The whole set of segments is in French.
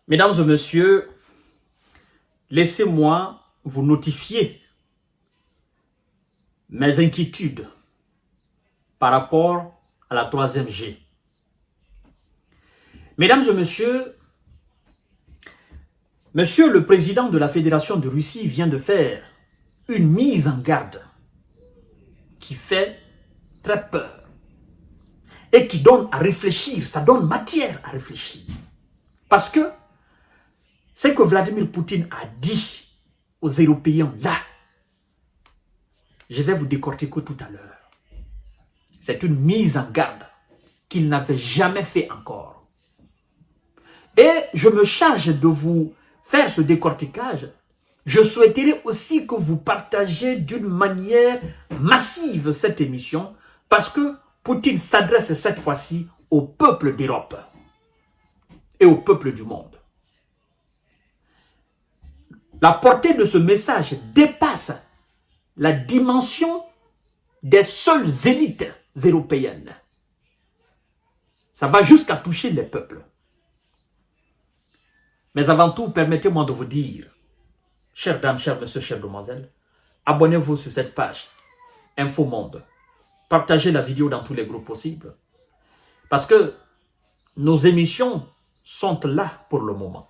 Mesdames et messieurs, laissez-moi vous notifier mes inquiétudes par rapport à la 3e G. Mesdames et messieurs, monsieur le président de la Fédération de Russie vient de faire une mise en garde qui fait très peur et qui donne à réfléchir, ça donne matière à réfléchir. Parce que ce que Vladimir Poutine a dit aux Européens là, je vais vous décortiquer tout à l'heure. C'est une mise en garde qu'il n'avait jamais fait encore. Et je me charge de vous faire ce décortiquage. Je souhaiterais aussi que vous partagiez d'une manière massive cette émission parce que Poutine s'adresse cette fois-ci au peuple d'Europe et au peuple du monde. La portée de ce message dépasse la dimension des seules élites européennes. Ça va jusqu'à toucher les peuples. Mais avant tout, permettez-moi de vous dire, chères dames, chers messieurs, chères demoiselles, abonnez-vous sur cette page Info Monde. Partagez la vidéo dans tous les groupes possibles. Parce que nos émissions sont là pour le moment.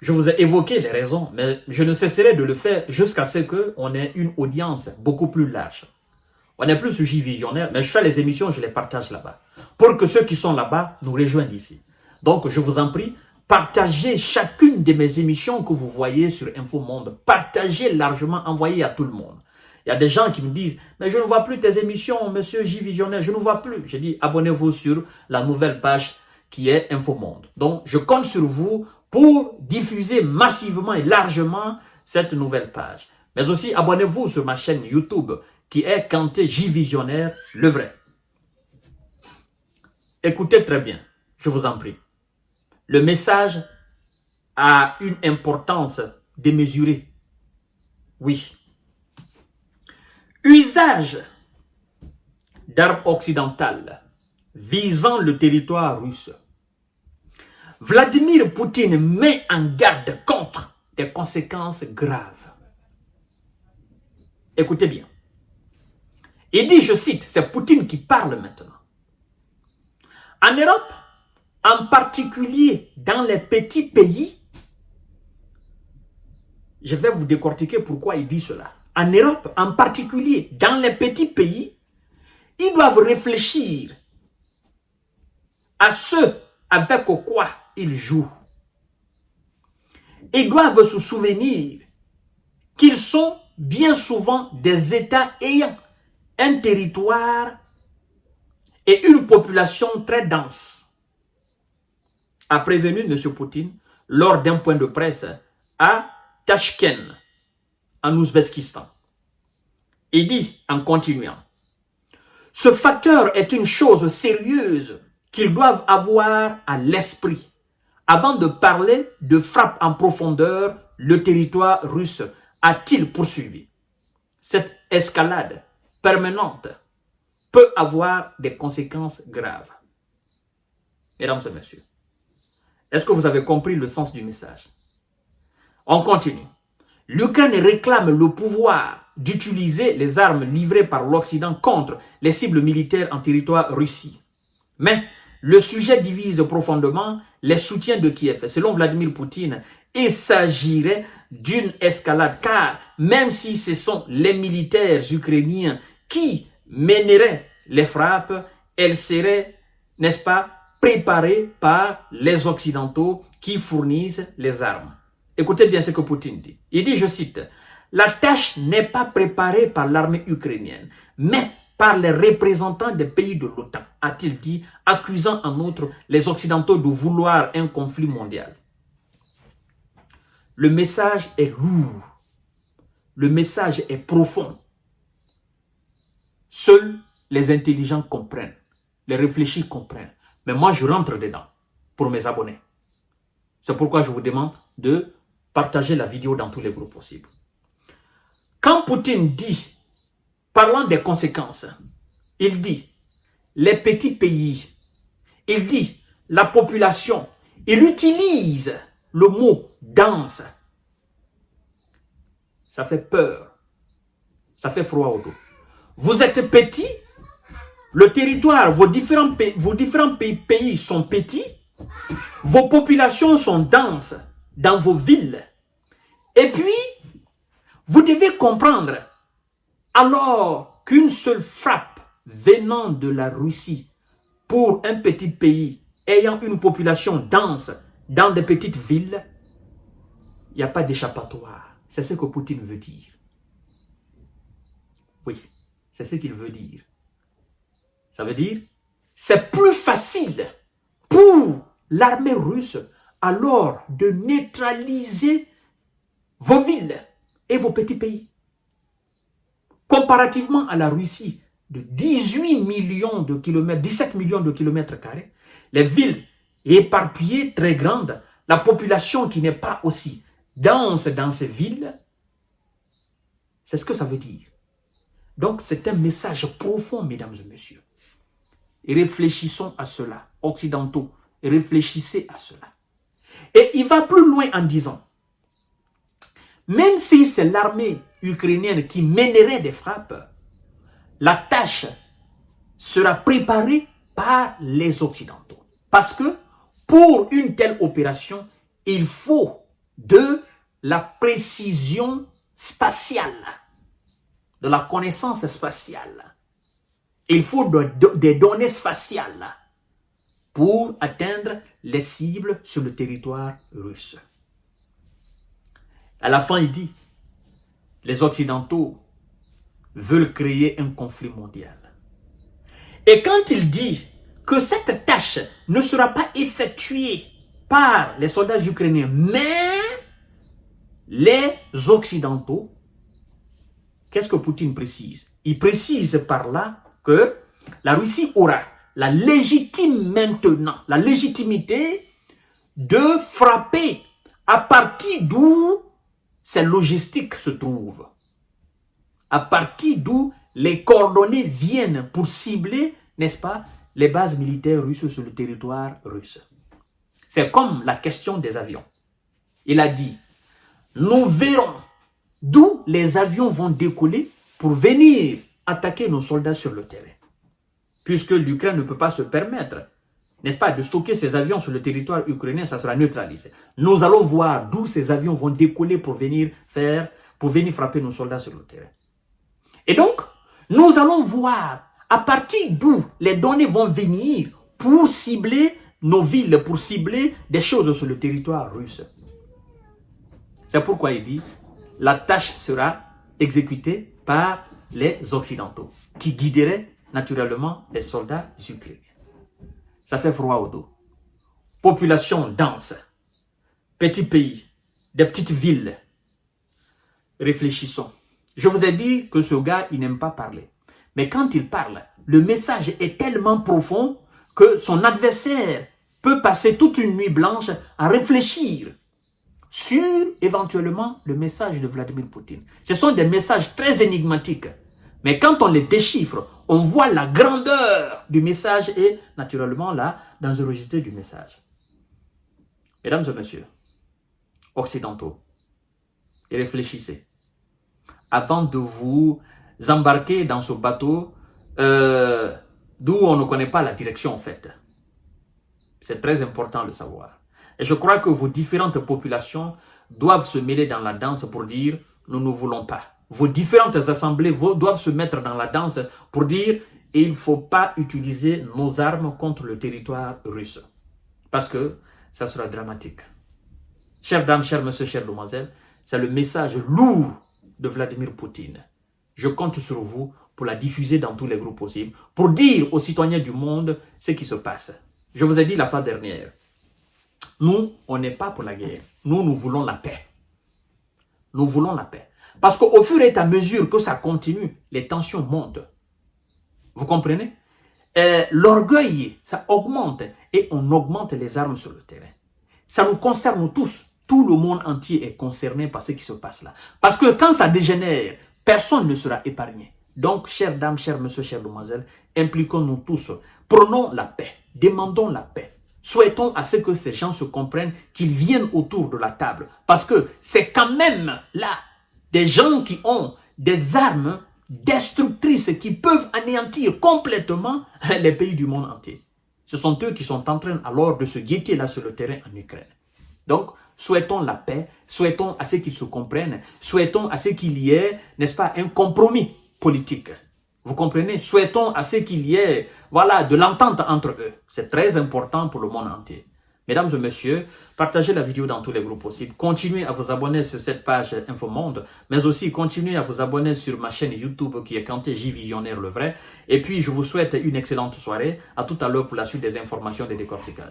Je vous ai évoqué les raisons, mais je ne cesserai de le faire jusqu'à ce qu'on ait une audience beaucoup plus large. On n'est plus sur J-Visionnaire, mais je fais les émissions, je les partage là-bas. Pour que ceux qui sont là-bas nous rejoignent ici. Donc, je vous en prie, partagez chacune de mes émissions que vous voyez sur Info Monde. Partagez largement, envoyez à tout le monde. Il y a des gens qui me disent, mais je ne vois plus tes émissions, monsieur J-Visionnaire, je ne vois plus. J'ai dit, abonnez-vous sur la nouvelle page qui est Info Monde. Donc, je compte sur vous pour diffuser massivement et largement cette nouvelle page. Mais aussi, abonnez-vous sur ma chaîne YouTube qui est Kanté J-Visionnaire, le vrai. Écoutez très bien, je vous en prie. Le message a une importance démesurée. Oui. Usage d'armes occidentales visant le territoire russe. Vladimir Poutine met en garde contre des conséquences graves. Écoutez bien. Il dit, je cite, c'est Poutine qui parle maintenant. En Europe, en particulier dans les petits pays, je vais vous décortiquer pourquoi il dit cela. En Europe, en particulier dans les petits pays, ils doivent réfléchir à ce avec quoi ils jouent. Ils doivent se souvenir qu'ils sont bien souvent des États ayant un territoire et une population très dense, a prévenu M. Poutine lors d'un point de presse à Tachkent, en Ouzbékistan. Il dit, en continuant, « Ce facteur est une chose sérieuse qu'ils doivent avoir à l'esprit avant de parler de frappe en profondeur le territoire russe, a-t-il poursuivi. Cette escalade permanente peut avoir des conséquences graves. » Mesdames et messieurs, est-ce que vous avez compris le sens du message? On continue. L'Ukraine réclame le pouvoir d'utiliser les armes livrées par l'Occident contre les cibles militaires en territoire Russie. Mais le sujet divise profondément les soutiens de Kiev. Selon Vladimir Poutine, il s'agirait d'une escalade car même si ce sont les militaires ukrainiens qui mèneraient les frappes, elles seraient, n'est-ce pas, préparées par les Occidentaux qui fournissent les armes. Écoutez bien ce que Poutine dit. Il dit, je cite, « La tâche n'est pas préparée par l'armée ukrainienne, mais par les représentants des pays de l'OTAN, a-t-il dit, accusant en outre les Occidentaux de vouloir un conflit mondial. » Le message est lourd. Le message est profond. Seuls les intelligents comprennent. Les réfléchis comprennent. Mais moi, je rentre dedans pour mes abonnés. C'est pourquoi je vous demande de partager la vidéo dans tous les groupes possibles. Quand Poutine dit, parlant des conséquences, il dit, les petits pays, il dit, la population, Il utilise le mot danse. Ça fait peur. Ça fait froid au dos. Vous êtes petit, le territoire, vos différents pays sont petits, vos populations sont denses dans vos villes. Et puis, vous devez comprendre, alors qu'une seule frappe venant de la Russie pour un petit pays ayant une population dense dans des petites villes, il n'y a pas d'échappatoire. C'est ce que Poutine veut dire. Oui, c'est ce qu'il veut dire. Ça veut dire, c'est plus facile pour l'armée russe alors de neutraliser vos villes et vos petits pays. Comparativement à la Russie de 18 millions de kilomètres, 17 millions de kilomètres carrés, les villes éparpillées, très grandes, la population qui n'est pas aussi dense dans ces villes, c'est ce que ça veut dire. Donc c'est un message profond, mesdames et messieurs. Et réfléchissons à cela, occidentaux, réfléchissez à cela. Et il va plus loin en disant, même si c'est l'armée ukrainienne qui mènerait des frappes, la tâche sera préparée par les Occidentaux. Parce que pour une telle opération, il faut de la précision spatiale, de la connaissance spatiale. Il faut des données spatiales pour atteindre les cibles sur le territoire russe. À la fin, il dit, les Occidentaux veulent créer un conflit mondial. Et quand il dit que cette tâche ne sera pas effectuée par les soldats ukrainiens, mais les Occidentaux, qu'est-ce que Poutine précise? Il précise par là que la Russie aura la légitimité de frapper à partir d'où ces logistiques se trouvent. À partir d'où les coordonnées viennent pour cibler, n'est-ce pas, les bases militaires russes sur le territoire russe. C'est comme la question des avions. Il a dit, nous verrons d'où les avions vont décoller pour venir attaquer nos soldats sur le terrain. Puisque l'Ukraine ne peut pas se permettre, n'est-ce pas, de stocker ces avions sur le territoire ukrainien, ça sera neutralisé. Nous allons voir d'où ces avions vont décoller pour venir frapper nos soldats sur le terrain. Et donc, nous allons voir à partir d'où les données vont venir pour cibler nos villes, pour cibler des choses sur le territoire russe. C'est pourquoi il dit, la tâche sera exécutée par les Occidentaux, qui guideraient naturellement les soldats ukrainiens. Ça fait froid au dos. Population dense, petit pays, des petites villes. Réfléchissons. Je vous ai dit que ce gars, il n'aime pas parler. Mais quand il parle, le message est tellement profond que son adversaire peut passer toute une nuit blanche à réfléchir sur éventuellement le message de Vladimir Poutine. Ce sont des messages très énigmatiques. Mais quand on les déchiffre, on voit la grandeur du message et naturellement la dangerosité du message. Mesdames et messieurs, occidentaux, réfléchissez. Avant de vous embarquer dans ce bateau d'où on ne connaît pas la direction en fait. C'est très important de le savoir. Et je crois que vos différentes populations doivent se mêler dans la danse pour dire « nous ne voulons pas ». Vos différentes assemblées doivent se mettre dans la danse pour dire « il ne faut pas utiliser nos armes contre le territoire russe ». Parce que ça sera dramatique. Chères dames, chers messieurs, chères demoiselles, c'est le message lourd de Vladimir Poutine. Je compte sur vous pour la diffuser dans tous les groupes possibles, pour dire aux citoyens du monde ce qui se passe. Je vous ai dit la fois dernière, nous, on n'est pas pour la guerre. Nous voulons la paix. Nous voulons la paix. Parce qu'au fur et à mesure que ça continue, les tensions montent. Vous comprenez? L'orgueil, ça augmente et on augmente les armes sur le terrain. Ça nous concerne tous. Tout le monde entier est concerné par ce qui se passe là. Parce que quand ça dégénère, personne ne sera épargné. Donc, chères dames, chers messieurs, chères demoiselles, impliquons-nous tous. Prenons la paix. Demandons la paix. Souhaitons à ce que ces gens se comprennent, qu'ils viennent autour de la table. Parce que c'est quand même là des gens qui ont des armes destructrices qui peuvent anéantir complètement les pays du monde entier. Ce sont eux qui sont en train alors de se guetter là sur le terrain en Ukraine. Donc, souhaitons la paix, souhaitons à ce qu'ils se comprennent, souhaitons à ce qu'il y ait, n'est-ce pas, un compromis politique. Vous comprenez? Souhaitons à ce qu'il y ait, voilà, de l'entente entre eux. C'est très important pour le monde entier. Mesdames et messieurs, partagez la vidéo dans tous les groupes possibles. Continuez à vous abonner sur cette page Infomonde, mais aussi continuez à vous abonner sur ma chaîne YouTube qui est Kanté J Visionnaire le vrai. Et puis, je vous souhaite une excellente soirée. À tout à l'heure pour la suite des informations des décorticages.